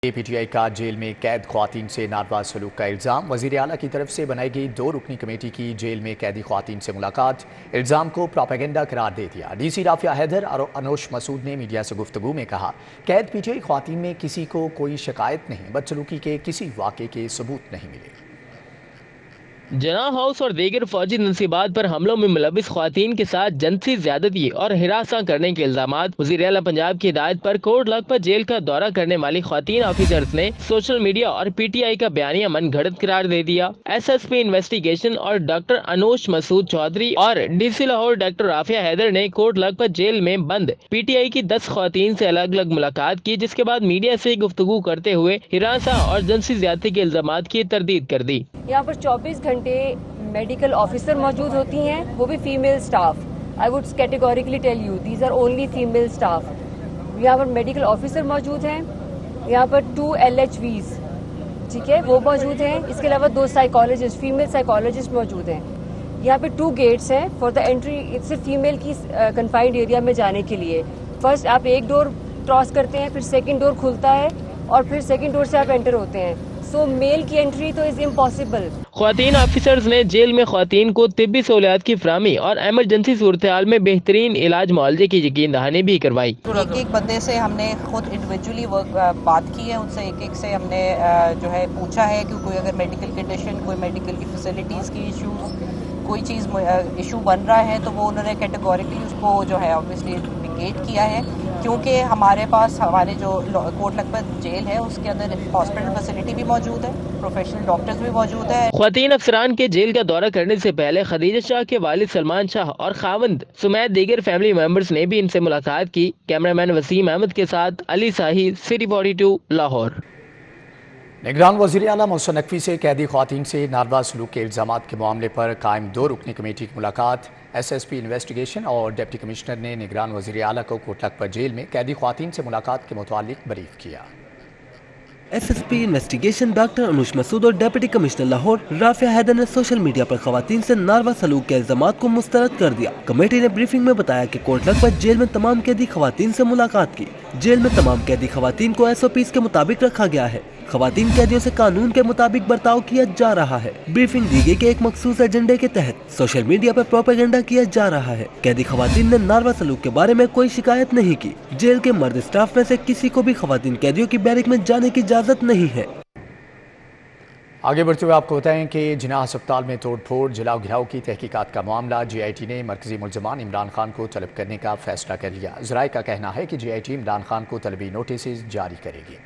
P T I کا jail میں قید خواتین سے ناروا سلوک کا الزام۔ وزیر اعلیٰ کی طرف سے بنائی گئی 2 رکنی کمیٹی کی جیل میں قیدی خواتین سے ملاقات، الزام کو پروپیگنڈا قرار دے دیا۔ ڈی سی رافعہ حیدر اور انوش مسعود نے میڈیا سے گفتگو میں کہا، قید پی ٹی آئی خواتین میں کسی کو کوئی شکایت نہیں، بدسلوکی کے کسی واقعے کے ثبوت نہیں ملے۔ جناح ہاؤس اور دیگر فوجی تنصیبات پر حملوں میں ملوث خواتین کے ساتھ جنسی زیادتی اور ہراساں کرنے کے الزامات۔ وزیر اعلیٰ پنجاب کی ہدایت پر کوٹ لکھپت جیل کا دورہ کرنے والی خواتین آفیسرز نے سوشل میڈیا اور پی ٹی آئی کا بیانیہ من گھڑت قرار دے دیا۔ ایس ایس پی انویسٹیگیشن اور ڈاکٹر انوش مسعود چودھری اور D C Lahore doctor Rafia Haider نے کوٹ لکھپت جیل میں بند پی ٹی آئی کی 10 خواتین سے الگ الگ ملاقات کی، جس کے بعد میڈیا سے گفتگو کرتے ہوئے ہراساں اور جنسی زیادتی کے الزامات کی تردید کر دی۔ یہاں پر 24 گھنٹے میڈیکل آفیسر موجود ہوتی ہیں، وہ بھی female staff. I would categorically tell you these are only female staff. یہاں پر میڈیکل آفیسر موجود ہیں، یہاں پر 2 LHVs ٹھیک ہے وہ موجود ہیں، اس کے علاوہ 2 سائیکالوجسٹ فیمیل سائیکالوجسٹ موجود ہیں۔ یہاں پہ 2 گیٹس ہیں فار دا انٹری صرف فیمیل کی کنفائنڈ ایریا میں جانے کے لیے۔ فرسٹ آپ ایک ڈور کراس کرتے ہیں، پھر سیکنڈ ڈور کھلتا ہے اور پھر سیکنڈ ڈور سے آپ انٹر ہوتے ہیں۔ سو میل کی انٹری تو از امپاسبل۔ خواتین آفیسرز نے جیل میں خواتین کو طبی سہولیات کی فراہمی اور ایمرجنسی صورتحال میں بہترین علاج معالجے کی یقین دہانی بھی کروائی۔ ایک بندے سے ہم نے خود انڈیویجولی بات کی ہے، ان سے ایک سے ہم نے جو ہے پوچھا ہے کہ کوئی اگر میڈیکل کنڈیشن، کوئی میڈیکل کی فیسلٹیز کی ایشوز، کوئی چیز ایشو بن رہا ہے تو وہ انہوں نے کیٹیگوریکلی اس کو جو ہے آبویسلی نگیٹ کیا ہے، کیونکہ ہمارے پاس ہمارے جو کوٹ لکھپت جیل ہے اس کے اندر ہاسپٹل فیسلٹی بھی موجود ہے، پروفیشنل ڈاکٹرز بھی موجود ہیں۔ خواتین افسران کے جیل کا دورہ کرنے سے پہلے خدیجہ شاہ کے والد سلمان شاہ اور خاوند سمیت دیگر فیملی ممبرز نے بھی ان سے ملاقات کی۔ کیمرہ مین وسیم احمد کے ساتھ علی ساہی، سٹی 42 لاہور۔ نگران وزیر اعلیٰ محسن نقوی سے قیدی خواتین سے ناروا سلوک کے الزامات کے معاملے پر قائم 2 رکنی کمیٹی کی ملاقات۔ ایس ایس پی انویسٹیگیشن اور ڈپٹی کمشنر نے نگران وزیر اعلیٰ کو کوٹ لکھپت جیل میں قیدی خواتین سے ملاقات کے متعلق بریف کیا۔ S S P investigation doctor Anoosh Masood اور ڈپٹی کمشنر لاہور رافعہ حیدر نے سوشل میڈیا پر خواتین سے ناروا سلوک کے الزامات کو مسترد کر دیا۔ کمیٹی نے بریفنگ میں بتایا کہ کوٹ لکھپت جیل میں تمام قیدی خواتین سے ملاقات کی۔ جیل میں تمام قیدی خواتین کو SOPs کے مطابق رکھا گیا ہے۔ خواتین قیدیوں سے قانون کے مطابق برتاؤ کیا جا رہا ہے۔ بریفنگ دی گئی کہ ایک مخصوص ایجنڈے کے تحت سوشل میڈیا پر پروپیگنڈا کیا جا رہا ہے۔ قیدی خواتین نے ناروا سلوک کے بارے میں کوئی شکایت نہیں کی۔ جیل کے مرد اسٹاف میں سے کسی کو بھی خواتین قیدیوں کی بیرک میں جانے کی اجازت نہیں ہے۔ آگے بڑھتے ہوئے آپ کو بتائیں کہ جناح ہسپتال میں توڑ پھوڑ جلاؤ گھراؤ کی تحقیقات کا معاملہ GIT نے مرکزی ملزمان عمران خان کو طلب کرنے کا فیصلہ کر لیا۔ ذرائع کا کہنا ہے کہ GIT عمران خان کو طلبی نوٹسز جاری کرے گی۔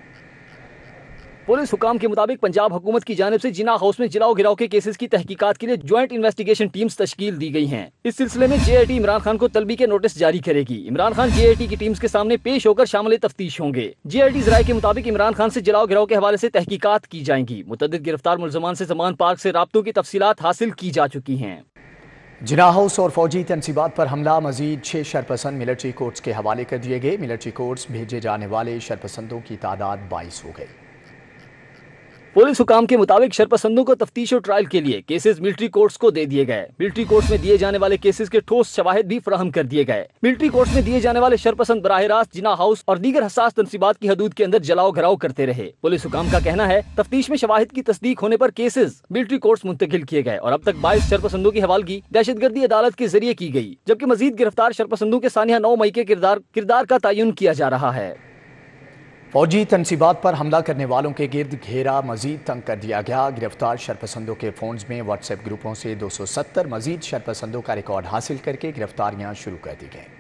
پولیس حکام کے مطابق پنجاب حکومت کی جانب سے جناح ہاؤس میں جلاؤ گراؤ کے کیسز کی تحقیقات کے لیے جوائنٹ انویسٹیگیشن ٹیمز تشکیل دی گئی ہیں۔ اس سلسلے میں GIT عمران خان کو طلبی کے نوٹس جاری کرے گی۔ عمران خان GIT کی ٹیمز کے سامنے پیش ہو کر شامل تفتیش ہوں گے۔ GIT ذرائع کے مطابق عمران خان سے جلاؤ گراؤ کے حوالے سے تحقیقات کی جائیں گی۔ متعدد گرفتار ملزمان سے زمان پارک سے رابطوں کی تفصیلات حاصل کی جا چکی ہیں۔ جناح ہاؤس اور فوجی تنصیبات پر حملہ، مزید 6 شرپسند ملٹری کورٹس کے حوالے کر دیے گئے۔ ملٹری کورٹس بھیجے جانے والے شرپسندوں کی تعداد 22 ہو گئی۔ پولیس حکام کے مطابق شرپسندوں کو تفتیش و ٹرائل کے لیے کیسز ملٹری کورٹس کو دے دیے گئے۔ ملٹری کورٹس میں دیے جانے والے کیسز کے ٹھوس شواہد بھی فراہم کر دیے گئے۔ ملٹری کورٹس میں دیے جانے والے شرپسند براہ راست جناح ہاؤس اور دیگر حساس تنصیبات کی حدود کے اندر جلاؤ گھراؤ کرتے رہے۔ پولیس حکام کا کہنا ہے تفتیش میں شواہد کی تصدیق ہونے پر کیسز ملٹری کورٹس منتقل کیے گئے اور اب تک 22 شرپسندوں کی حوالگی دہشت گردی عدالت کے ذریعے کی گئی، جبکہ مزید گرفتار شرپسندوں کے سانحہ 9 مئی کے کردار کا تعین کیا جا رہا ہے۔ فوجی تنصیبات پر حملہ کرنے والوں کے گرد گھیرا مزید تنگ کر دیا گیا۔ گرفتار شرپسندوں کے فونز میں واٹس ایپ گروپوں سے 270 مزید شرپسندوں کا ریکارڈ حاصل کر کے گرفتاریاں شروع کر دی گئیں۔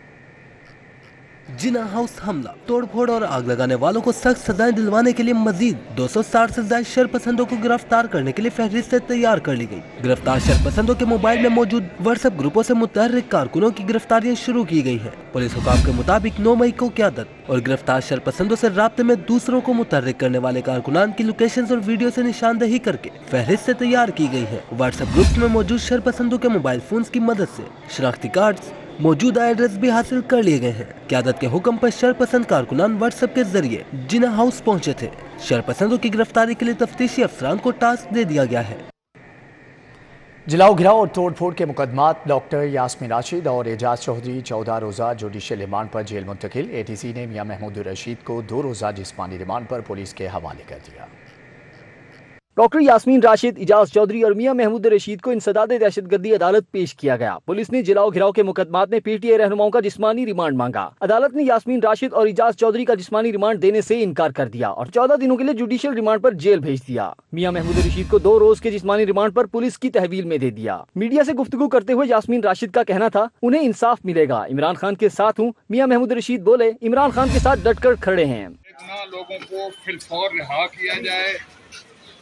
جناح ہاؤس حملہ، توڑ پھوڑ اور آگ لگانے والوں کو سخت سزائیں دلوانے کے لیے مزید 260 سے زائد شرپسندوں کو گرفتار کرنے کے لیے فہرستیں تیار کر لی گئی۔ گرفتار شرپسندوں کے موبائل میں موجود واٹس ایپ گروپوں سے متحرک کارکنوں کی گرفتاریاں شروع کی گئی ہیں۔ پولیس حکام کے مطابق 9 مئی کو قیادت اور گرفتار شرپسندوں سے رابطے میں دوسروں کو متحرک کرنے والے کارکنان کی لوکیشنز اور ویڈیو سے نشاندہی کر کے فہرستیں تیار کی گئی ہیں۔ واٹس ایپ گروپس میں موجود شرپسندوں کے موبائل فونز کی مدد سے شناختی کارڈز، موجودہ ایڈریس بھی حاصل کر لیے گئے ہیں۔ قیادت کے حکم پر شرپسند کارکنان واٹس ایپ کے ذریعے جناح ہاؤس پہنچے تھے۔ شرپسندوں کی گرفتاری کے لیے تفتیشی افسران کو ٹاسک دے دیا گیا ہے۔ जलाओ घिराव और तोड़ फोड़ के मुकदमात डॉक्टर यास्मीन राशिद और एजाज चौधरी 14 रोज़ा जुडिशल रिमांड पर जेल मुंतकिल। एटीसी ने मियां महमूद रशीद को 2 रोज़ा जिस्मानी रिमांड पर पुलिस के हवाले कर दिया। डॉक्टर यास्मीन राशिद, इजाज चौधरी और मियां महमूद रशीद को इंसदाद दहशतगर्दी अदालत पेश किया गया। पुलिस ने जलाओ घिराव के मुकदमात में पीटीआई रहनुमाओं का जिस्मानी रिमांड मांगा। अदालत ने यास्मीन राशिद और इजाज चौधरी का जिस्मानी रिमांड देने से इनकार कर दिया और 14 दिनों के लिए जुडिशियल रिमांड पर जेल भेज दिया। मियां महमूद रशीद को 2 रोज के जिस्मानी रिमांड पर पुलिस की तहवील में दे दिया। मीडिया से गुफ्तगू करते हुए यास्मीन राशिद का कहना था, उन्हें इंसाफ मिलेगा, इमरान खान के साथ हूँ। मियां महमूद रशीद बोले, इमरान खान के साथ डटकर खड़े हैं। इतना लोगों को फिलफौर रिहा किया जाए।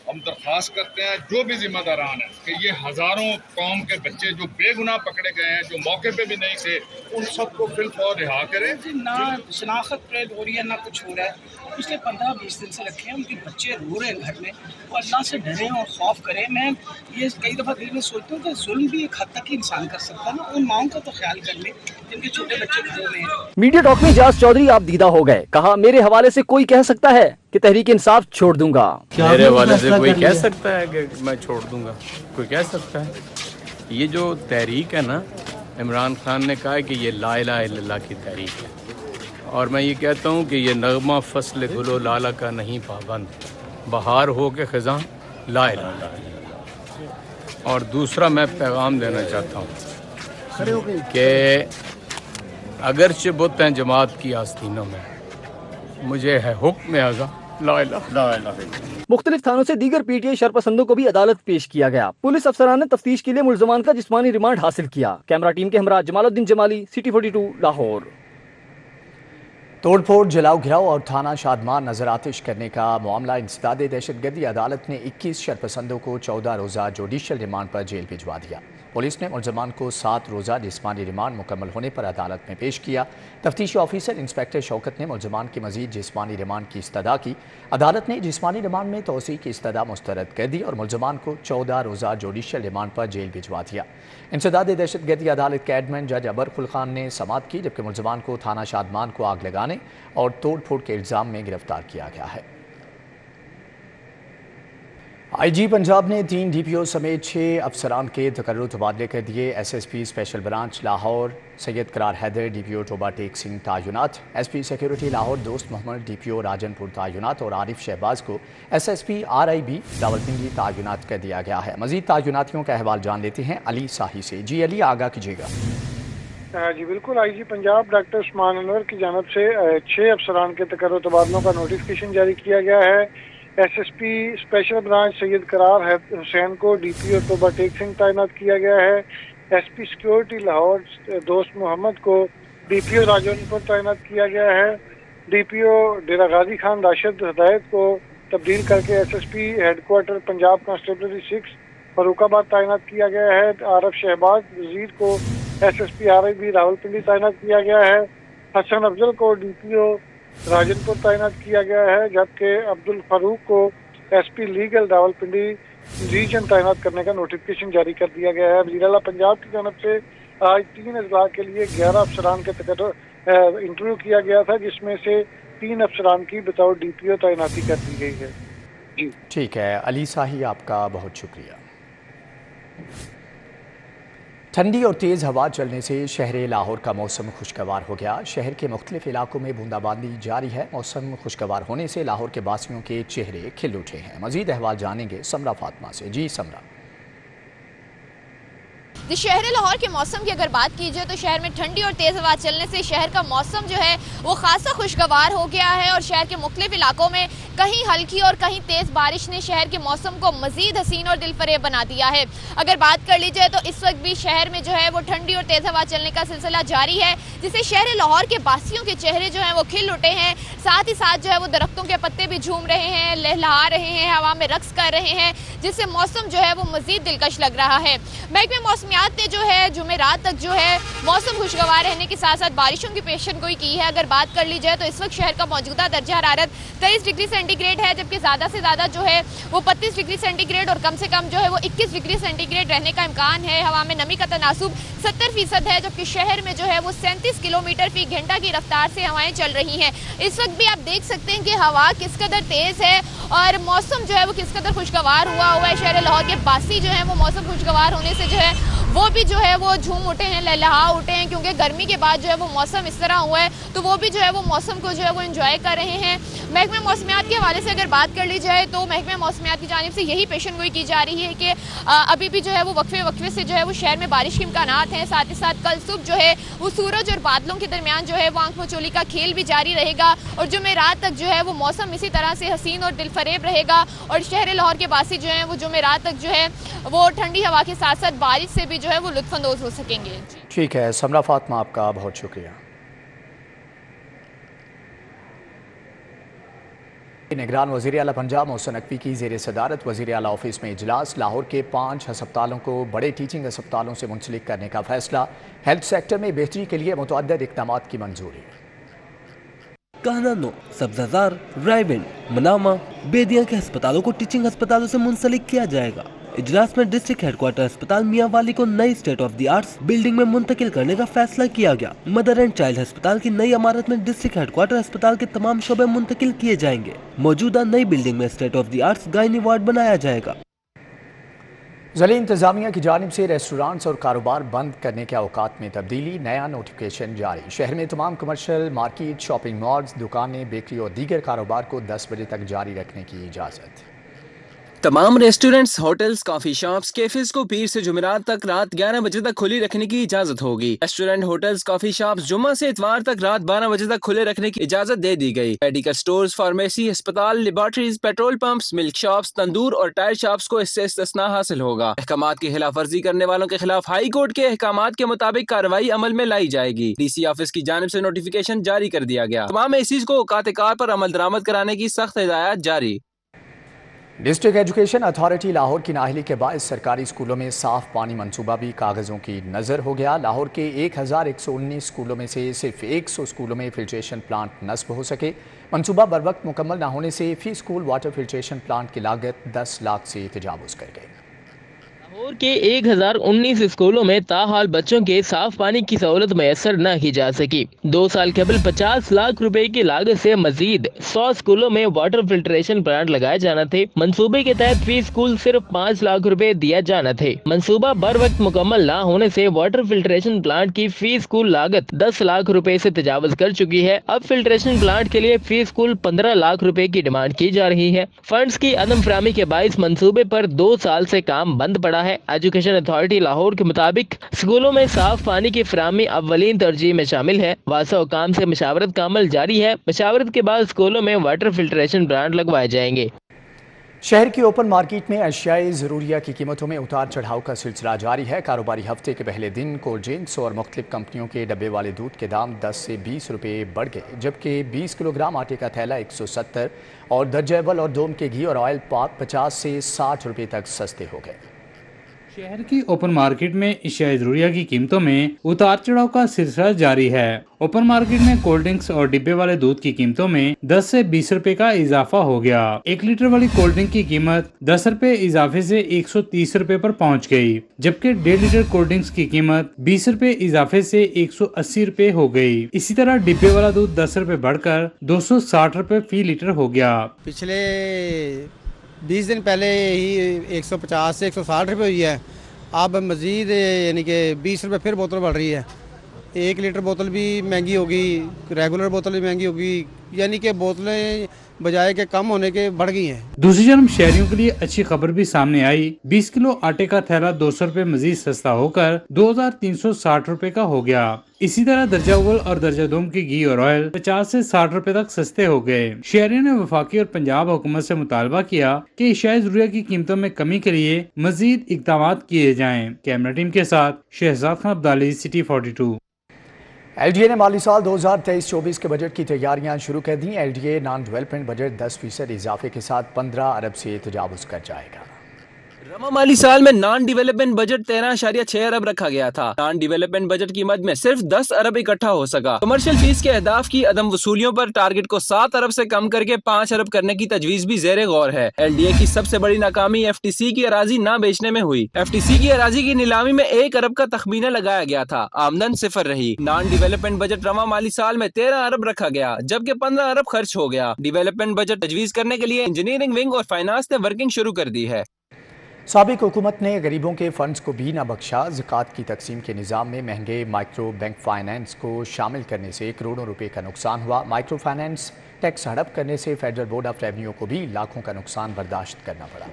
हम दरख्वास्त करते हैं जो भी जिम्मेदारान है कि ये हजारों कौम के बच्चे जो बेगुनाह पकड़े गए हैं, जो मौके पे भी नहीं थे, उन सबको फिलफौर रिहा करें। ना शनाख्त परेड हो रही है, ना कुछ हो रहा है। पिछले 15-20 दिन से रखे हैं, उनके बच्चे रो रहे हैं घर में, वो अल्लाह से डरें और खौफ करें। मैं ये कई दफ़ा दिल में सोचता हूँ कि जुल्म भी एक हद तक ही इंसान कर सकता है ना, उन माओं का तो ख्याल कर ले जिनके छोटे बच्चे घरों में हैं। मीडिया टॉक में इजाज चौधरी आप दीदा हो गए। कहा, मेरे हवाले से कोई कह सकता है कि तहरीक इंसाफ छोड़ दूंगा। मेरे हवाले से कोई कह सकता है कि मैं छोड़ दूंगा? कोई कह सकता है? ये जो तहरीक है ना, इमरान खान ने कहा है कि ये ला इलाहा इल्लल्लाह की तहरीक है, और मैं ये कहता हूँ कि ये नगमा फसल गुलो लाला का नहीं पाबंद, बहार हो के ख़ज़ां ला इलाहा इल्लल्लाह। और दूसरा मैं पैगाम देना चाहता हूँ कि अगरचे बुत हैं जमात की आस्तीनों में, मुझे है हुक्म आगा ला इलाहा इल्लल्लाह। मुख्तलिफ थानों से दीगर पीटीआई शरपसंदों को भी अदालत पेश किया गया। पुलिस अफसरान ने तफ्तीश के लिए मुल्ज़मान का जिस्मानी रिमांड हासिल किया। कैमरा टीम के हमरा जमालुद्दीन जमाली, सिटी 42 लाहौर। तोड़फोड़, जलाओ घिराव और थाना शादमान नजर आतिश करने का मामला इंसदाद दहशतगर्दी। अदालत ने 21 शरपसंदों को 14 रोज़ा जुडिशल रिमांड पर जेल भिजवा दिया। पुलिस ने मुल्ज़मान को 7 रोज़ा जिस्मानी रिमांड मुकम्मल होने पर अदालत में पेश किया। तफ्तीशी ऑफिसर इंस्पेक्टर शौकत ने मुल्ज़मान की मजीद जिस्मानी रिमांड की इस्तदा की। अदालत ने जिस्मानी रिमांड में तोसी की इस्तदा मुस्तरद कर दी और मुल्ज़मान को 14 रोज़ा जुडिशल रिमांड पर जेल भिजवा दिया। इंसदाद दहशतगर्दी अदालत के एडमिन जज अबर खुल खान ने समाअत की, जबकि मुल्ज़मान को थाना शादमान को आग लगाने और तोड़ फोड़ के इल्ज़ाम में गिरफ्तार किया गया है। आईजी पंजाब ने 3 डीपीओ समेत 6 अफसरान के तकर्रुर तबादले कर दिए। SSP special branch Lahore Syed Karar Haider DPO Toba Tek Singh तायुनात, SP security Lahore Dost Muhammad DPO Rajanpur तायुनात और आरिफ शहबाज को एसएसपी RIB रावलपिंडी तायुनात कर दिया गया है। मजीद तायुनातियों का अहवाल जान लेते हैं अली साही से। जी अली, आगाह कीजिएगा। जी बिल्कुल, आईजी पंजाब डॉक्टर उस्मान अनवर की जानब से 6 अफसरान के तकर्रुर तबादलों का नोटिफिकेशन जारी किया गया है। एसएसपी स्पेशल ब्रांच सैयद करार हुसैन को डीपीओ टोबा टेक सिंह तैनात किया गया है। एसपी सिक्योरिटी लाहौर दोस्त मोहम्मद को डीपीओ राजनपुर तैनात किया गया है। डीपीओ डेरा गाजी खान राशिद हिदायत को तब्दील करके SSP headquarter Punjab constabulary 6 Farrukhabad तैनात किया गया है। आरिफ शहबाज वजीर को एसएसपी RIB रावलपिंडी तैनात किया गया है। हसन अफजल को डीपीओ राजनपुर तैनात किया गया है, जबकि अब्दुल फारूक को एसपी लीगल रावलपिंडी रीजन तैनात करने का नोटिफिकेशन जारी कर दिया गया है। वज़ीर आला पंजाब की जानब से आज 3 अजला के लिए 11 अफसरान के इंटरव्यू किया गया था, जिसमें से 3 अफसरान की बतौर डीपीओ तैनाती कर दी गई है। जी ठीक है अली साही, आपका बहुत शुक्रिया। ठंडी और तेज़ हवा चलने से शहर लाहौर का मौसम खुशगवार हो गया। शहर के मुख्तलिफ इलाकों में बूंदाबांदी जारी है। मौसम खुशगवार होने से लाहौर के बासियों के चेहरे खिल उठे हैं। मजीद अहवाल जानेंगे समरा फातिमा से। जी समरा। शहर लाहौर के मौसम की अगर बात की जाए तो शहर में ठंडी और तेज़ हवा चलने से शहर का मौसम जो है वो खासा खुशगवार हो गया है और शहर के मुख्तलिफ इलाकों में कहीं हल्की और कहीं तेज़ बारिश ने शहर के मौसम को मज़ीद हसीन और दिलफरेब बना दिया है। अगर बात कर ली जाए तो इस वक्त भी शहर में जो है वो ठंडी और तेज़ हवा चलने का सिलसिला जारी है, जिससे शहर लाहौर के बासियों के चेहरे जो हैं वो खिल उठे हैं। साथ ही साथ जो है वो दरख्तों के पत्ते भी झूम रहे हैं, लहलहा रहे हैं, हवा में रक्स कर रहे हैं, जिससे मौसम जो है वो मज़ीद दिलकश लग रहा है। महकमे मौसमियात ने जो है जुमेरात तक जो है मौसम खुशगवार रहने के साथ साथ बारिशों की पेशन गोई की है। अगर बात कर ली जाए तो इस वक्त शहर का मौजूदा दर्जा हरारत 23 डिग्री सेंटीग्रेड है, जबकि ज़्यादा से ज़्यादा जो है वो 35 डिग्री सेंटीग्रेड और कम से कम जो है वो 21 डिग्री सेंटीग्रेड रहने का इम्कान है। हवा में नमी का तनासुब 70% है, जबकि शहर में जो है वो 37 किलोमीटर फी घंटा की रफ्तार से हवाएं चल रही हैं। इस वक्त भी आप देख सकते हैं कि हवा किस कदर तेज़ है और मौसम जो है वो किस कदर खुशगवार हुआ है। शहर लाहौर के बासी जो है वो मौसम खुशगवार होने से जो है वो भी जो है वो झूम उठे हैं, लहलहा उठे हैं, क्योंकि गर्मी के बाद जो है वो मौसम इस तरह हुआ है, तो वो भी जो है वो मौसम को जो है वो एंजॉय कर रहे हैं। महकमे मौसमियात के हवाले से अगर बात कर ली जाए तो महकमे मौसमियात की जानिब से यही पेशन गोई की जा रही है कि अभी भी जो है वो वक्फे से जो है वो शहर में बारिश के इम्कानात हैं। साथ ही साथ कल सुबह जो है वो सूरज और बादलों के दरमियान जो है वो आंख मचोली का खेल भी जारी रहेगा और जुमेरात तक जो है वो मौसम इसी तरह से हसीन और दिलफरेब रहेगा और शहर लाहौर के बासी जो है वो जुमेरात तक जो है वो ठंडी हवा के साथ साथ बारिश से भी जो है वो लुत्फानंदोज हो सकेंगे। ठीक है समरा फातिमा, आपका बहुत शुक्रिया। निगरान वज़ीर आला पंजाब मोहसिन नकवी की ज़ेर सदारत वज़ीर आला ऑफिस में इजलास। लाहौर के 5 अस्पतालों को बड़े टीचिंग अस्पतालों से मुंसलिक करने का फैसला। हेल्थ सेक्टर में बेहतरी के लिए मुतअद्दिद इक़दामात की मंजूरी। कहना सब्जाजार, रायविंड, मनामा, बेदिया के अस्पतालों को टीचिंग अस्पतालों से मुंसलिक किया जाएगा। इजलास में डिस्ट्रिक्ट हेडक्वार्टर अस्पताल मियां वाली को नई state of the arts building में मुंतकिल करने का फैसला किया गया। मदर एंड चाइल्ड अस्पताल की नई इमारत में डिस्ट्रिक्ट हेडक्वार्टर अस्पताल के तमाम शोबे मुंतकिल किए जाएंगे। मौजूदा नई बिल्डिंग में state of the arts gynae ward बनाया जाएगा। ज़िला इंतजामिया की जानिब से रेस्टोरेंट्स और कारोबार बंद करने के औकात में तब्दीली। नया नोटिफिकेशन जारी। शहर में तमाम कमर्शियल मार्केट, शॉपिंग मॉल्स, दुकानें, बेकरी और दीगर कारोबार को 10 बजे तक जारी रखने की इजाज़त। तमाम restaurants, hotels, coffee shops, cafes को पीर से जुमेरात तक रात 11 बजे तक खुली रखने की इजाजत होगी। रेस्टोरेंट, होटल्स, कॉफी शॉप्स जुम्मा से इतवार तक रात 12 बजे तक खुले रखने की इजाजत दे दी गई। मेडिकल स्टोर्स, फार्मेसी, अस्पताल, laboratories, petrol pumps, milk shops, तंदूर और टायर शॉप्स को इससे इस्तिस्ना हासिल होगा। अहकामात की खिलाफ वर्जी करने वालों के खिलाफ हाई कोर्ट के अहकामात के मुताबिक कार्रवाई अमल में लाई जाएगी। DC ऑफिस की जानिब से नोटिफिकेशन जारी कर दिया गया। तमाम एसीज को औकात कार पर अमल दरामद कराने की सख्त हिदायत जारी। डिस्ट्रिक्ट एजुकेशन अथॉरिटी लाहौर की नाअहली के बायस सरकारी स्कूलों में साफ पानी मंसूबा भी कागजों की नज़र हो गया। लाहौर के 1119 स्कूलों में से सिर्फ 100 स्कूलों में फिल्ट्रेशन प्लांट नस्ब हो सके। मंसूबा बर वक्त मुकम्मल न होने से fee school water filtration plant की लागत 10 लाख से तजावुज़ कर गई। लाहौर के 1019 स्कूलों में ताहाल बच्चों के साफ पानी की सहूलत मैसर न की जा सकी। 2 साल कबल 50 लाख रुपए की लागत से मजीद 100 स्कूलों में वाटर फिल्ट्रेशन प्लांट लगाए जाना थे। मंसूबे के तहत फी स्कूल सिर्फ 5 लाख रुपए दिया जाना थे। मंसूबा बर वक्त मुकम्मल न होने से वाटर फिल्ट्रेशन प्लांट की फी स्कूल लागत 10 लाख रुपए से तजावुज कर चुकी है। अब फिल्ट्रेशन प्लांट के लिए फी स्कूल 15 लाख रुपए की डिमांड की जा रही है। फंड्स की अदम फराहमी के बायस मंसूबे पर 2 साल से काम बंद पड़ा है। एजुकेशन अथॉरिटी लाहौर के मुताबिक स्कूलों में साफ पानी की फराहमी अव्वलीन तरजीह में शामिल है। वासा हुकाम से मशावरत का अमल जारी है। मशावरत के बाद स्कूलों में वाटर फिल्ट्रेशन प्लांट लगवाए जाएंगे। शहर की ओपन मार्केट में अशियाए ज़रूरिया की कीमतों में उतार चढ़ाव का सिलसिला जारी है। कारोबारी हफ्ते के पहले दिन कोल्ड ड्रिंक्स और मुख्तलिफ कंपनियों के डब्बे वाले दूध के दाम 10 से 20 रुपये बढ़ गए, जबकि 20 किलोग्राम आटे का थैला 170 और दर्जा अव्वल और दोम के घी और ऑयल 50 से 60 रुपये तक सस्ते हो गए। शहर की ओपन मार्केट में अशिया ज़रूरिया की कीमतों में उतार चढ़ाव का सिलसिला जारी है। ओपन मार्केट में कोल्ड ड्रिंक्स और डिब्बे वाले दूध की कीमतों में 10 से 20 रुपए का इजाफा हो गया। 1 लीटर वाली कोल्ड ड्रिंक की कीमत 10 रुपए इजाफे से 130 रुपए पर पहुंच गई, जबकि 1.5 लीटर कोल्ड ड्रिंक्स की कीमत 20 रुपए इजाफे से 180 रुपए हो गई। इसी तरह डिब्बे वाला दूध 10 रुपए बढ़कर 260 रुपए फी लीटर हो गया। पिछले 20 दिन पहले ही 150 से 160 रुपये हुई है। अब मज़ीद यानी कि 20 रुपये फिर बोतल बढ़ रही है। 1 लीटर बोतल भी महंगी होगी, रेगुलर बोतल भी महंगी होगी, यानी कि बोतलें बजाय के कम होने के बढ़ गई हैं। दूसरी तरफ शहरियों के लिए अच्छी खबर भी सामने आई। 20 किलो आटे का थैला 200 रुपए मजीद सस्ता होकर 2360 रुपए का हो गया। इसी तरह दर्जा अव्वल और दर्जा दोम की घी और ऑयल 50 से 60 रुपए तक सस्ते हो गए। शहरियों ने वफाकी और पंजाब हुकूमत से मुतालबा किया कि अशिया ज़रूरिया की कीमतों में कमी के लिए मजीद इक़दाम किए जाएं। कैमरा टीम के साथ शहजाद खान अब्दाली, सिटी 42। LDA ने माली साल 2023-24 के बजट की तैयारियां शुरू कर दी। LDA नॉन डेवलपमेंट बजट 10% इजाफे के साथ 15 अरब से तजावुज़ कर जाएगा। रवा माली साल में नॉन डेवलपमेंट बजट 13.6 अरब रखा गया था। नॉन डेवलपमेंट बजट की मद में सिर्फ 10 अरब इकट्ठा हो सका। कमर्शियल फीस के अहदाफ की अदम वसूलियों पर टारगेट को 7 अरब से कम करके 5 अरब करने की तजवीज भी जेर गौर है। LDA की सबसे बड़ी नाकामी FTC की अराजी न बेचने में हुई। FTC की अराजी की नीलामी में 1 अरब का तखमीना लगाया गया था, आमदन सिफर रही। नॉन डेवलपमेंट बजट रवा माली साल में 13 अरब रखा गया, जबकि 15 अरब खर्च हो गया। डेवलपमेंट बजट तजवीज करने के लिए इंजीनियरिंग विंग और फाइनेंस ने वर्किंग शुरू कर दी है। साबिक हुकूमत ने गरीबों के फंड्स को भी न बख्शा। ज़कात की तकसीम के निज़ाम में महंगे माइक्रो बैंक फाइनेंस को शामिल करने से करोड़ों रुपए का नुकसान हुआ। माइक्रो फाइनेंस टैक्स हड़प करने से फेडरल बोर्ड ऑफ रेवेन्यू को भी लाखों का नुकसान बर्दाश्त करना पड़ा।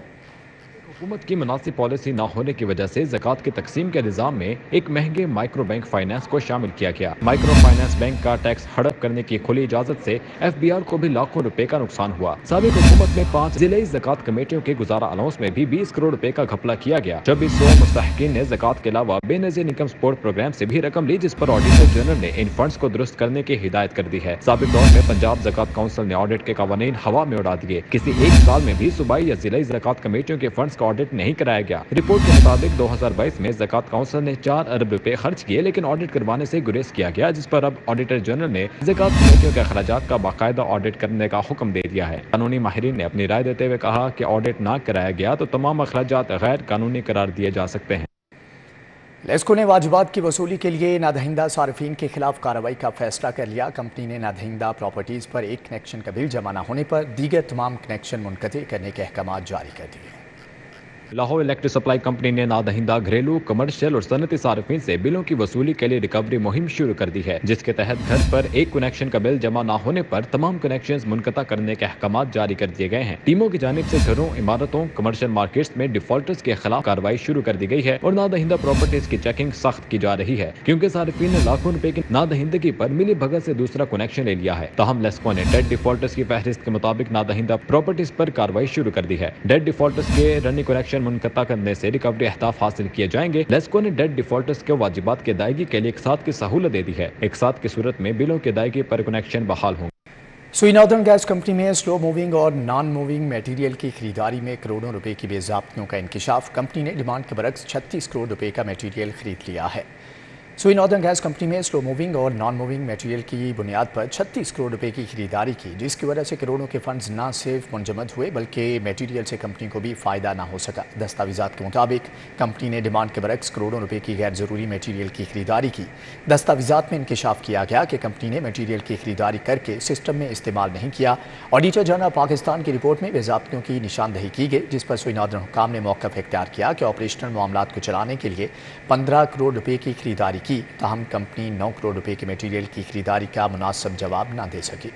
हुकूमत की मुनासिब पॉलिसी न होने की वजह से ज़कात की तकसीम के निज़ाम में एक महंगे माइक्रो बैंक फाइनेंस को शामिल किया गया। माइक्रो फाइनेंस बैंक का टैक्स हड़प करने की खुली इजाजत से FBR को भी लाखों रुपए का नुकसान हुआ। साबिक हुकूमत में 5 जिले ज़कात कमेटियों के गुजारा अलाउंस में भी 20 करोड़ रुपए का घपला किया गया। 2600 मुस्तहिकीन ने ज़कात के अलावा बेनज़ीर इनकम सपोर्ट प्रोग्राम से भी रकम ली, जिस पर ऑडिटर जनरल ने इन फंड्स को दुरुस्त करने की हिदायत कर दी है। साबिक दौर में पंजाब ज़कात काउंसिल ने ऑडिट के कवानीन हवा में उड़ा दिए। किसी एक साल में भी सूबाई या जिले ज़कात कमेटियों के फंड्स का ऑडिट नहीं कराया गया। रिपोर्ट के मुताबिक 2022 में ज़कात काउंसिल ने 4 अरब रुपए खर्च किए, लेकिन ऑडिट करवाने से गुरेज किया गया, जिस पर अब ऑडिटर जनरल ने ज़कात कमेटियों के अखराजात का बाकायदा ऑडिट करने का हुक्म दे दिया है। कानूनी माहिरीन ने अपनी राय देते हुए कहा कि ऑडिट न कराया गया तो तमाम अखराजात गैर कानूनी करार दिए जा सकते हैं। लेस्को ने वाजिबात की वसूली के लिए नादहिंदा सार्फिन के खिलाफ कार्रवाई का फैसला कर लिया। कंपनी ने नादहिंदा प्रॉपर्टीज पर एक कनेक्शन का बिल जमा न होने पर दीगर तमाम कनेक्शन मुनक़ते करने के अहकाम जारी कर दिए। लाहौर इलेक्ट्रिक सप्लाई कंपनी ने नादहिंदा घरेलू, कमर्शियल और सनती सार्फिन से बिलों की वसूली के लिए रिकवरी मुहिम शुरू कर दी है, जिसके तहत घर पर एक कनेक्शन का बिल जमा न होने पर तमाम कनेक्शंस मुनक़ता करने के अहकाम जारी कर दिए गए हैं। टीमों की जानिब से घरों, इमारतों, कमर्शियल मार्केट्स में डिफॉल्टर्स के खिलाफ कार्रवाई शुरू कर दी गई है और नादहिंदा प्रॉपर्टीज की चेकिंग सख्त की जा रही है, क्योंकि सार्फिन ने लाखों रुपए की नादहिंदगी पर मिली भगत से दूसरा कनेक्शन ले लिया है। ताहम लेस्को ने डेड डिफॉल्टर्स की फहरिस्त के मुताबिक नादहिंदा प्रॉपर्टीज पर कार्रवाई शुरू कर दी है। डेड डिफॉल्टर्स के रनिंग कनेक्शन मुनक़ता करने से रिकवरी अहदाफ हासिल किए जाएंगे। लेस्को ने डेड डिफॉल्टर्स के वाजिबात की अदायगी के लिए एक साथ की सहूलत दे दी है। एक साथ की सूरत में बिलों की अदायगी पर कनेक्शन बहाल होंगे। सुई नॉर्दर्न गैस कंपनी में स्लो मूविंग और नॉन मूविंग मटेरियल की खरीदारी में करोड़ों रुपए की बेज़ाब्तियों का इंकिशाफ। कंपनी ने डिमांड के बरक्स 36 करोड़ रुपए का मटेरियल खरीद लिया है। सुई नॉर्दर्न गैस कंपनी में स्लो मूविंग और नॉन मूविंग मटेरियल की बुनियाद पर 36 करोड़ रुपए की खरीदारी की, जिसकी वजह से करोड़ों के फंड्स न सिर्फ मुंजमद हुए बल्कि मटेरियल से कंपनी को भी फ़ायदा ना हो सका। दस्तावेज़ात के मुताबिक कंपनी ने डिमांड के बरक्स करोड़ों रुपए की गैर ज़रूरी मटेरियल की खरीदारी की। दस्तावेज़ात में इंकिशाफ किया गया कि कंपनी ने मटेरियल की खरीदारी करके सिस्टम में इस्तेमाल नहीं किया। ऑडिटर जनरल पाकिस्तान की रिपोर्ट में बेज़ाब्तियों की निशानदही की गई, जिस पर सुई नॉर्दर्न हुकाम ने मौक़िफ़ इख्तियार किया कि ऑपरेशनल मामलात को चलाने के लिए 15 करोड़ रुपए की खरीदारी की, ताहम कंपनी 9 करोड़ रुपए के मटेरियल की खरीदारी का मुनासिब जवाब न दे सकी।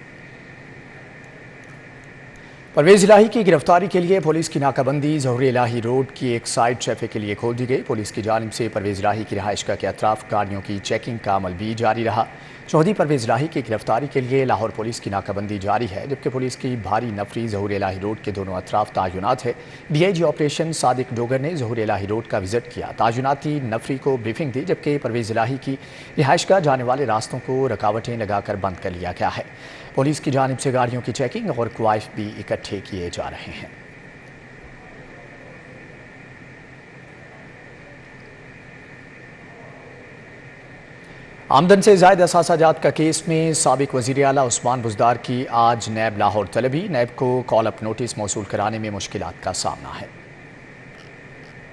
परवेज़ इलाही की गिरफ्तारी के लिए पुलिस की नाकाबंदी ज़ोहर इलाही रोड की एक साइड ट्रैफिक के लिए खोल दी गई। पुलिस की जानिब से परवेज़ इलाही की रिहाइशगाह के अतराफ गाड़ियों की चेकिंग का अमल भी जारी रहा। चौधरी परवेज़ इलाही की गिरफ्तारी के लिए लाहौर पुलिस की नाकाबंदी जारी है, जबकि पुलिस की भारी नफरी ज़ोहर इलाही रोड के दोनों अतराफ तायुनात है। DIG ऑपरेशन सादिक डोगर ने ज़ोहर इलाही रोड का विजिट किया, तायुनाती नफरी को ब्रीफिंग दी, जबकि परवेज़ इलाही की रिहाइशगाह जाने वाले रास्तों को रुकावटें लगाकर बंद कर लिया गया है। पुलिस की जानिब से गाड़ियों की चेकिंग और क्वाइफ भी इकट्ठे किए जा रहे हैं। आमदन से ज़ायद असासाजात का केस में साबिक वज़ीर आला उस्मान बुज़दार की आज नैब लाहौर तलबी। नैब को कॉल अप नोटिस मौसूल कराने में मुश्किलात का सामना है।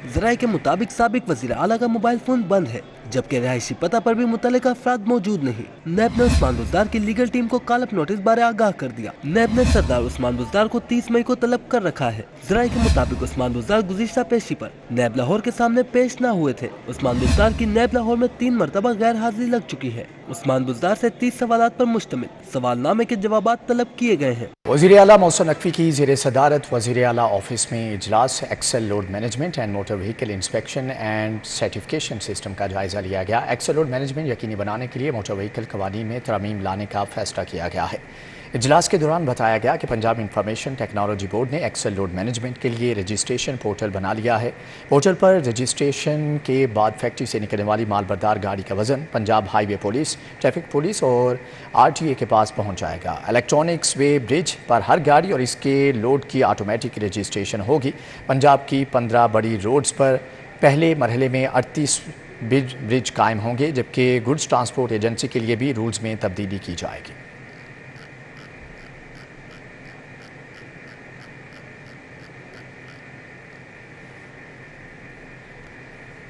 ज़राए के मुताबिक साबिक वज़ीर आला का मोबाइल फोन बंद है, जबकि रिहायशी पता पर भी मुतल्लिका अफराद मौजूद नहीं। नैब ने उस्मान बुज़दार की लीगल टीम को कॉल अप नोटिस बारे आगाह कर दिया। नैब ने सरदार उस्मान बुज़दार को 30 मई को तलब कर रखा है। ज़राए के मुताबिक उस्मान बुज़दार गुज़िश्ता पेशी पर नैब लाहौर के सामने पेश न हुए थे। उस्मान बुज़दार की नैब लाहौर में 3 मरतबा गैर हाजिरी लग चुकी है। उस्मान बुज़दार से 30 सवालात पर मुश्तमिल सवालनामे के जवाबात तलब किए गए हैं। वज़ीर आला मोहसिन नकवी की ज़ेर सदारत वज़ीर आला ऑफिस में इजलास axle load management and motor vehicle inspection and certification system का जायजा लिया गया। एक्सेल लोड मैनेजमेंट यकीनी बनाने के लिए मोटर व्हीकल कवानीन में तरमीम लाने का फैसला किया गया है। इजलास के दौरान बताया गया कि पंजाब इंफॉर्मेशन टेक्नोलॉजी बोर्ड ने एक्सेल लोड मैनेजमेंट के लिए रजिस्ट्रेशन पोर्टल बना लिया है। पोर्टल पर रजिस्ट्रेशन के बाद फैक्ट्री से निकलने वाली मालबरदार गाड़ी का वजन Punjab highway police, traffic police और RTA के पास पहुंच जाएगा। इलेक्ट्रॉनिक्स वे ब्रिज पर हर गाड़ी और इसके लोड की ऑटोमेटिक रजिस्ट्रेशन होगी। पंजाब की 15 बड़ी रोड्स पर पहले मरहले में 38 ब्रिज कायम होंगे, जबकि गुड्स ट्रांसपोर्ट एजेंसी के लिए भी रूल्स में तब्दीली की जाएगी।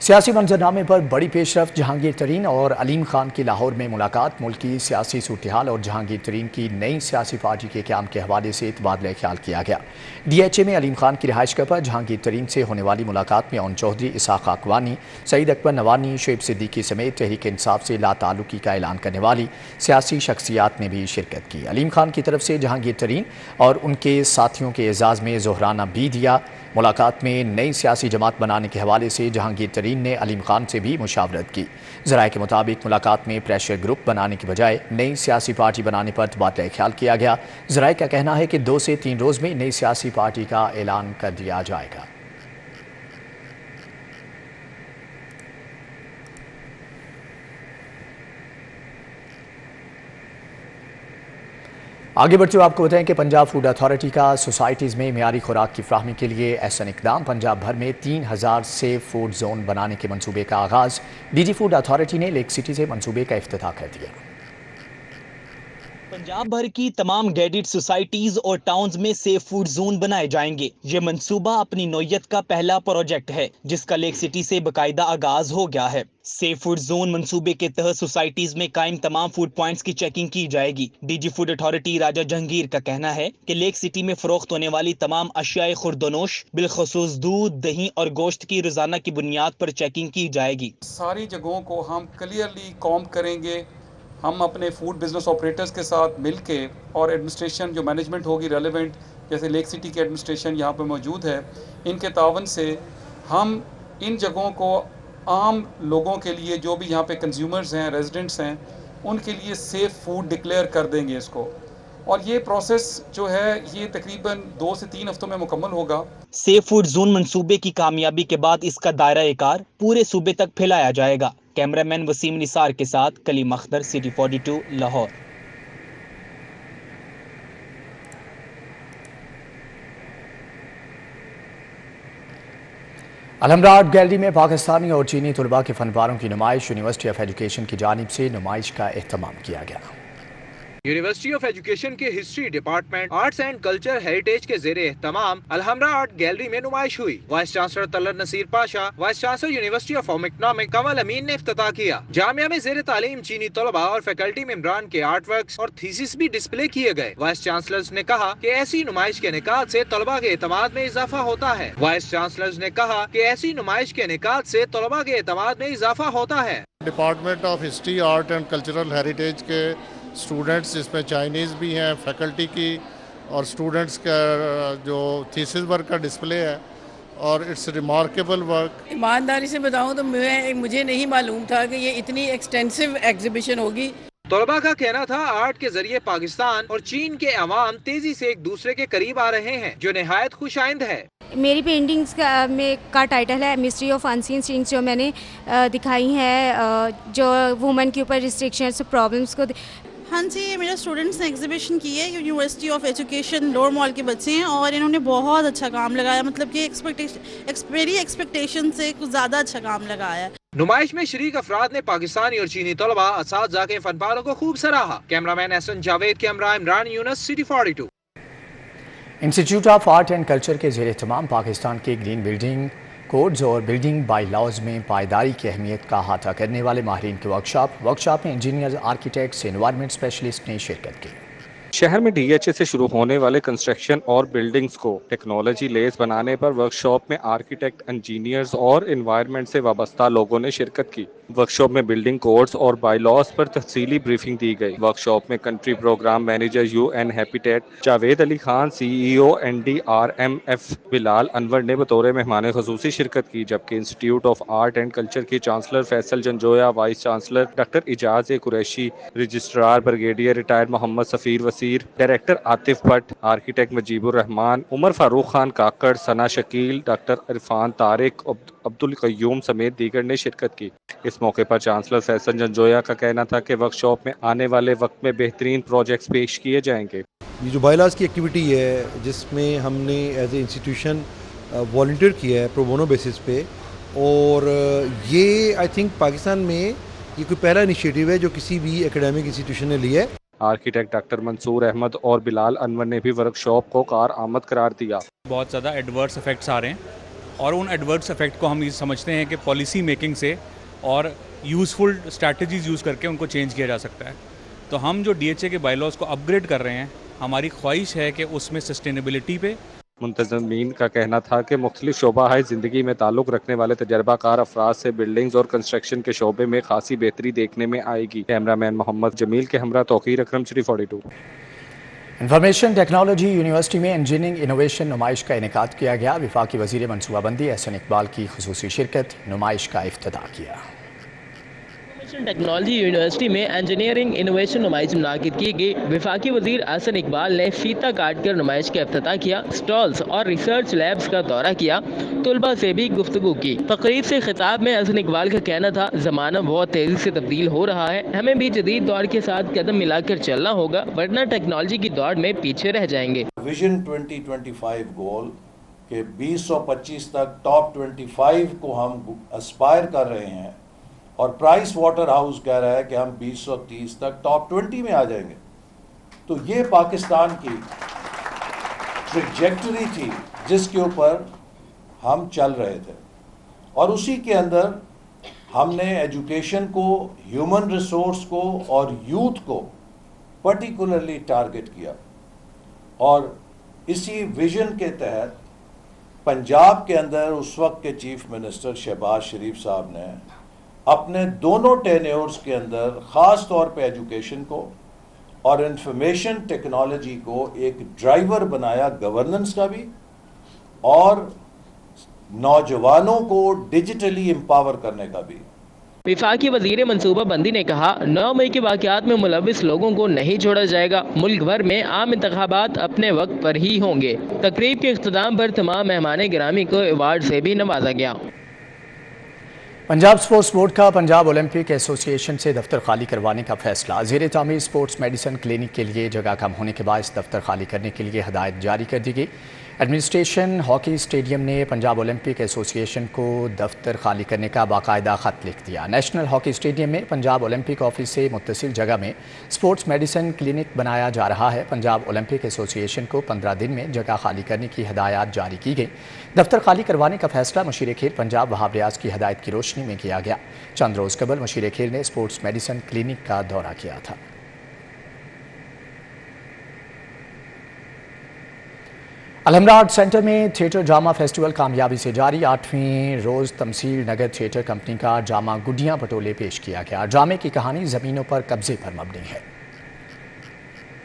सियासी मंजरनामे पर बड़ी पेशरफ। जहांगीर तरीन और अलीम खान की लाहौर में मुलाकात मुल्क की सियासी सूरत-ए-हाल और जहांगीर तरीन की नई सियासी पार्टी के क़याम के हवाले से तबादला ख्याल किया गया। DHA में अलीम खान की रिहाइश पर जहांगीर तरीन से होने वाली मुलाकात में ओन चौधरी, इसहाक अकवानी, सईद अकबर नवानी, शुएब सिद्दीकी समेत तहरीक इंसाफ से लाताल्लुकी का ऐलान करने वाली सियासी शख्सियात ने भी शिरकत की। अलीम खान की तरफ से जहांगीर तरीन और उनके साथियों के एजाज़ में ज़ोहराना भी दिया। मुलाकात में नई सियासी जमात बनाने के हवाले से जहांगीर तरीन ने अलीम खान से भी मुशावरत की। ज़राए के मुताबिक मुलाकात में प्रेशर ग्रुप बनाने की बजाय नई सियासी पार्टी बनाने पर तबादला ख्याल किया गया। ज़राए का कहना है कि 2 से 3 रोज़ में नई सियासी पार्टी का ऐलान कर दिया जाएगा। आगे बढ़ते हुए आपको बताएं कि पंजाब फूड अथॉरिटी का सोसाइटीज़ में मियारी खुराक की फ्राहमी के लिए एहसन इकदाम। पंजाब भर में 3000 सेफ फूड जोन बनाने के मंसूबे का आगाज़। DG फूड अथॉरिटी ने लेक सिटी से मंसूबे का इफ्तिताह कर दिया। पंजाब भर की तमाम गैडेड सोसाइटीज और टाउन्स में सेफ फूड जोन बनाए जाएंगे। ये मंसूबा अपनी नौयत का पहला प्रोजेक्ट है, जिसका लेक सिटी से बाकायदा आगाज हो गया है। सेफ फूड जोन मंसूबे के तहत सोसाइटीज में कायम तमाम फूड पॉइंट्स की चेकिंग की जाएगी। DG फूड अथॉरिटी राजा जहांगीर का कहना है कि लेक सिटी में फरोख्त होने वाली तमाम अशियाए खुर्दनोश, बिलखसूस दूध, दही और गोश्त की रोजाना की बुनियाद पर चेकिंग की जाएगी। सारी जगहों को हम क्लियरली कॉम्ब करेंगे। हम अपने फूड बिजनेस ऑपरेटर्स के साथ मिलके और एडमिनिस्ट्रेशन जो मैनेजमेंट होगी रेलेवेंट, जैसे लेक सिटी की एडमिनिस्ट्रेशन यहाँ पे मौजूद है, इनके तावन से हम इन जगहों को आम लोगों के लिए, जो भी यहाँ पे कंज्यूमर्स हैं, रेजिडेंट्स हैं, उनके लिए सेफ़ फूड डिक्लेयर कर देंगे इसको। और ये प्रोसेस जो है ये तकरीबन 2 से 3 हफ्तों में मुकम्मल होगा। सेफ फूड जोन मंसूबे की कामयाबी के बाद इसका दायरा-ए-कार पूरे सूबे तक फैलाया जाएगा। कैमरामैन वसीम निसार के साथ Kaleem Akhtar, city 42, Lahore. Alhamra art gallery में पाकिस्तानी और चीनी तुलबा के फनपारों की नुमाइश। यूनिवर्सिटी ऑफ एजुकेशन की जानिब से नुमाइश का एहतमाम किया गया। यूनिवर्सिटी ऑफ एजुकेशन के history department arts and culture heritage के ज़ेरे एहतमाम अलहमरा आर्ट गैलरी में नुमाइश हुई। Vice chancellor Talat Naseer Pasha, vice chancellor university of home economic Kamal Amin ने इफ्तिताह किया। जामिया में ज़ेरे तालीम चीनी तलबा और फैकल्टी मेंबरान के आर्ट वर्क्स और थीसिस भी डिस्प्ले किए गए। वाइस चांसलर्स ने कहा कि ऐसी नुमाइश के निकात से तलबा के एतमाद में इजाफा होता है। वाइस चांसलर्स ने कहा कि ऐसी नुमाइश के निकात से तलबा के एतमाद में इजाफा होता है। Department of history, art and cultural heritage के स्टूडेंट्स, जिसमें चाइनीज़ भी हैं, फैकल्टी की और स्टूडेंट्स का जो थीसिस वर्क का डिस्प्ले है और इट्स रिमार्केबल वर्क। ईमानदारी से बताऊं तो मुझे नहीं मालूम था कि ये इतनी एक्सटेंसिव एग्जीबिशन होगी। तलबा का कहना था आर्ट के जरिए पाकिस्तान और चीन के अवाम तेजी से एक दूसरे के करीब आ रहे हैं, जो निहायत खुशाइंद है। मेरी पेंटिंग्स का टाइटल है मिस्ट्री ऑफ अनसीन सीन्स, जो मैंने दिखाई है जो वुमेन के ऊपर रिस्ट्रिक्शंस, प्रॉब्लम्स को। हाँ जी, ये मेरा स्टूडेंट्स ने एग्जीबिशन की है। University of education lower mall के बच्चे हैं और इन्होंने बहुत अच्छा काम लगाया, मतलब कि मेरी एक्सपेक्टेशन से कुछ ज़्यादा अच्छा काम लगाया। नुमाइश में शरीक अफराद ने पाकिस्तानी और चीनी तलबा, असातिज़ा के फनपारों को खूब सराहा। कैमरामैन एहसन जावेद के हमरा Imran Younis, city 42। Institute of art and culture के ज़ेरे तमाम पाकिस्तान के ग्रीन बिल्डिंग कोड्स और बिल्डिंग बाई लॉज में पायदारी की अहमियत का अहाता करने वाले माहिरीन के वर्कशॉप में इंजीनियर, आर्किटेक्ट्स, एनवायरनमेंट स्पेशलिस्ट ने शिरकत की। शहर में DHA से शुरू होने वाले कंस्ट्रक्शन और बिल्डिंग्स को टेक्नोलॉजी लेस बनाने पर वर्कशॉप में आर्किटेक्ट, इंजीनियर्स और एनवायरनमेंट से वाबस्ता लोगों ने शिरकत की। वर्कशॉप में बिल्डिंग कोड्स और बायलॉज पर तफसीली ब्रीफिंग दी गई। वर्कशॉप में country programme manager UN habitat Javed Ali Khan, CEO NDRMF Bilal Anwar ने बतौर मेहमान खसूसी शिरकत की, जबकि institute of art and culture के chancellor Faisal Janjua, vice chancellor doctor Ijaz Qureshi, registrar brigadier retired Muhammad Safeer Naseer, director Atif Bhatt, architect Mujeebur Rehman, Umar Farooq Khan Kakar, Sana Shakeel, doctor Irfan Tariq, Abdul Qayyum समेत दीगर ने शिरकत की। इस मौके पर चांसलर फैसल जंजोया का कहना था कि वर्कशॉप में आने वाले वक्त में बेहतरीन प्रोजेक्ट्स पेश किए जाएंगे। ये जो बायलॉज की एक्टिविटी है जिसमें हमने एज ए इंस्टीट्यूशन वॉलंटियर किया है प्रो बोनो बेसिस पे, और ये आई थिंक पाकिस्तान में ये कोई पहला इनिशिएटिव है जो किसी भी एकेडमिक इंस्टीट्यूशन ने लिया है। आर्किटेक्ट डॉक्टर मंसूर अहमद और बिलाल अनवर ने भी वर्कशॉप को कारआमद करार दिया। बहुत ज़्यादा एडवर्स इफेक्ट्स आ रहे हैं और उन एडवर्स इफेक्ट को हम ये समझते हैं कि पॉलिसी मेकिंग से और यूज़फुल स्ट्रैटेजीज़ यूज़ करके उनको चेंज किया जा सकता है। तो हम जो DHA के बायलॉज को अपग्रेड कर रहे हैं, हमारी ख्वाहिश है कि उसमें सस्टेनेबिलिटी पे। मुंतज़मीन का कहना था कि मुख्तलिफ शोबा ज़िंदगी में ताल्लुक़ रखने वाले तजर्बाकार अफराद से बिल्डिंग्स और कंस्ट्रक्शन के शोबे में खासी बेहतरी देखने में आएगी। कैमरामैन मोहम्मद जमील के हमरा तौकीर अकरम, श्री 42। इंफॉर्मेशन टेक्नोलॉजी यूनिवर्सिटी में इंजीनियरिंग इनोवेशन नुमाइश का इनेकाद किया गया। वफाकी वज़ीर मनसूबाबंदी एहसन इकबाल की खुसूसी शिरकत, नुमाइश का इफ्तिताह किया। टेक्नोलॉजी यूनिवर्सिटी में इंजीनियरिंग इनोवेशन नुमाइश मुनाकिद की गई। वफाकी वजीर एहसन इकबाल ने फीता काट कर नुमाइश का इफ्तिताह किया, स्टॉल्स और रिसर्च लैब्स का दौरा किया, तुलबा से भी गुफ्तगू की। तकरीब से खिताब में एहसन इकबाल का कहना था, ज़माना बहुत तेज़ी से तब्दील हो रहा है, हमें भी जदीद दौर के साथ कदम मिलाकर चलना होगा, वरना टेक्नोलॉजी की दौड़ में पीछे रह जाएंगे। विजन 2025 गोल के 2025 तक टॉप 25 को हम एस्पायर कर रहे हैं और प्राइस वाटर हाउस कह रहा है कि हम 2030 तक टॉप 20 में आ जाएंगे। तो ये पाकिस्तान की ट्रैजेक्टरी थी जिसके ऊपर हम चल रहे थे, और उसी के अंदर हमने एजुकेशन को, ह्यूमन रिसोर्स को और यूथ को पर्टिकुलरली टारगेट किया। और इसी विजन के तहत पंजाब के अंदर उस वक्त के चीफ मिनिस्टर शहबाज शरीफ साहब ने अपने दोनों टेन्योर्स के अंदर ख़ास तौर पे एजुकेशन को और इंफॉर्मेशन टेक्नोलॉजी को एक ड्राइवर बनाया, गवर्नेंस का भी, और नौजवानों को डिजिटली एम्पावर करने का भी। वफाकी वजीर मनसूबा बंदी ने कहा, 9 मई के वाक़यात में मुलविस लोगों को नहीं छोड़ा जाएगा। मुल्क भर में आम इंतखाबात अपने वक्त पर ही होंगे। तकरीब के इख्तिताम पर तमाम मेहमान गिरामी को अवार्ड से भी नवाजा गया। पंजाब स्पोर्ट्स बोर्ड का पंजाब ओलंपिक एसोसिएशन से दफ्तर खाली करवाने का फैसला। ज़ेरे तामीर स्पोर्ट्स मेडिसिन क्लिनिक के लिए जगह कम होने के बाद दफ्तर खाली करने के लिए हदायत जारी कर दी गई। एडमिनिस्ट्रेशन हॉकी स्टेडियम ने पंजाब ओलंपिक एसोसिएशन को दफ्तर खाली करने का बाकायदा ख़त लिख दिया। नेशनल हॉकी स्टेडियम में पंजाब ओलंपिक ऑफिस से मुत्तसिल जगह में स्पोर्ट्स मेडिसिन क्लिनिक बनाया जा रहा है। पंजाब ओलंपिक एसोसिएशन को 15 दिन में जगह खाली करने की हदायत जारी की गई। दफ्तर खाली करवाने का फैसला मुशीर खेल पंजाब वहाब रियाज की हदायत की रोशनी में किया गया। चंद रोज़ कबल मुशीर खेल ने स्पोर्ट्स मेडिसिन क्लिनिक का दौरा किया था। अलहमरा आर्ट सेंटर में थिएटर ड्रामा फेस्टिवल कामयाबी से जारी। 8वीं रोज़ तमसील नगर थिएटर कंपनी का ड्रामा गुडियाँ पटोले पेश किया गया। ड्रामे की कहानी ज़मीनों पर कब्जे पर मबनी है।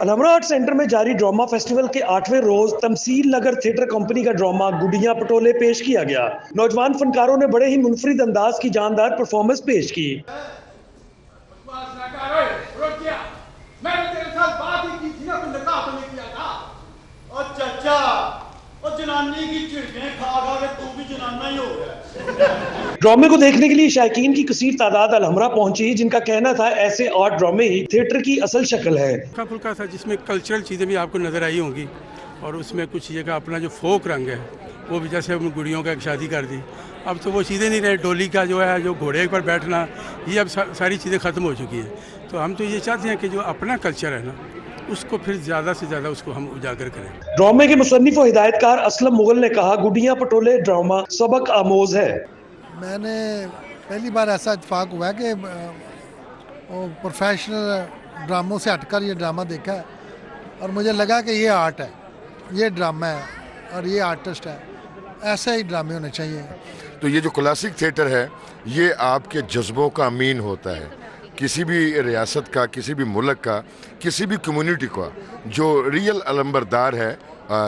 अलहमरा आर्ट सेंटर में जारी ड्रामा फेस्टिवल के 8वें रोज तमसील नगर थिएटर कंपनी का ड्रामा गुडियाँ पटोले पेश किया गया। नौजवान फनकारों ने बड़े ही मुनफरिद अंदाज की जानदार परफॉर्मेंस पेश की। ड्रामे को देखने के लिए शायकीन की कसीर तादाद अलहमरा पहुंची, जिनका कहना था ऐसे आर्ट ड्रामे ही थिएटर की असल शक्ल है। हल्का फुल्का था जिसमें कल्चरल चीज़ें भी आपको नजर आई होंगी, और उसमें कुछ ये का अपना जो फोक रंग है वो भी, जैसे हम गुड़ियों का एक शादी कर दी, अब तो वो चीज़ें नहीं रहे। डोली का जो है, जो घोड़े पर बैठना, ये अब सारी चीज़ें ख़त्म हो चुकी हैं। तो हम तो ये चाहते हैं कि जो अपना कल्चर है ना, उसको फिर ज़्यादा से ज़्यादा उसको हम उजागर करें। ड्रामे के मुसन्निफ और हिदायतकार असलम मुगल ने कहा, गुडियाँ पटोले ड्रामा सबक आमोज है। मैंने पहली बार ऐसा इत्तेफाक हुआ है कि प्रोफेशनल ड्रामों से हटकर ये ड्रामा देखा है, और मुझे लगा कि ये आर्ट है, ये ड्रामा है और ये आर्टिस्ट है। ऐसे ही ड्रामे होने चाहिए। तो ये जो क्लासिक थिएटर है, ये आपके जज्बों का अमीन होता है। किसी भी रियासत का, किसी भी मुल्क का, किसी भी कम्युनिटी का जो रियल अलंबरदार है,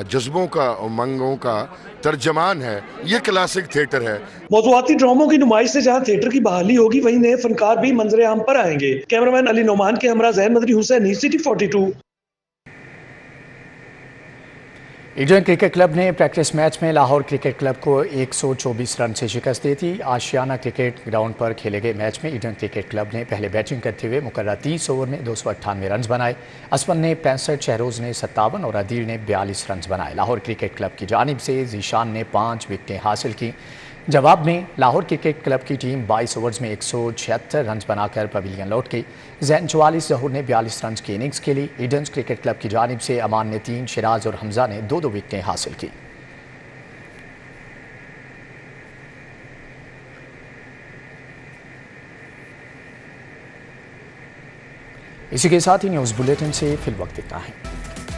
जज्बों का, उमंगों का तर्जमान है, ये क्लासिक थिएटर है। मौज़ूआती ड्रामों की नुमाइश से जहां थिएटर की बहाली होगी, वहीं नए फनकार भी मंजरे आम पर आएंगे। कैमरामैन अली नोमान के हमरा Zahan Madni Hussain, city 42। Eden cricket club ने प्रैक्टिस मैच में लाहौर क्रिकेट क्लब को 124 रन से शिकस्त दी थी। आशियाना क्रिकेट ग्राउंड पर खेले गए मैच में ईडन क्रिकेट क्लब ने पहले बैटिंग करते हुए मुकर्रर 30 ओवर में 298 रन बनाए। असमन ने 65, शहरोज ने 57 और अदील ने 42 रन बनाए। लाहौर क्रिकेट क्लब की जानिब से जीशान ने 5 विकेटें हासिल की। जवाब में लाहौर क्रिकेट क्लब की टीम 22 ओवर्स में 176 रन बनाकर पवेलियन लौट गई। जैन 44, जहूर ने 42 रन की इनिंग्स खेली। ईडन क्रिकेट क्लब की जानिब से अमान ने 3, शिराज और हमजा ने 2-2 विकेटें हासिल की। इसी के साथ ही न्यूज़ बुलेटिन से फिल वक्त इतना है।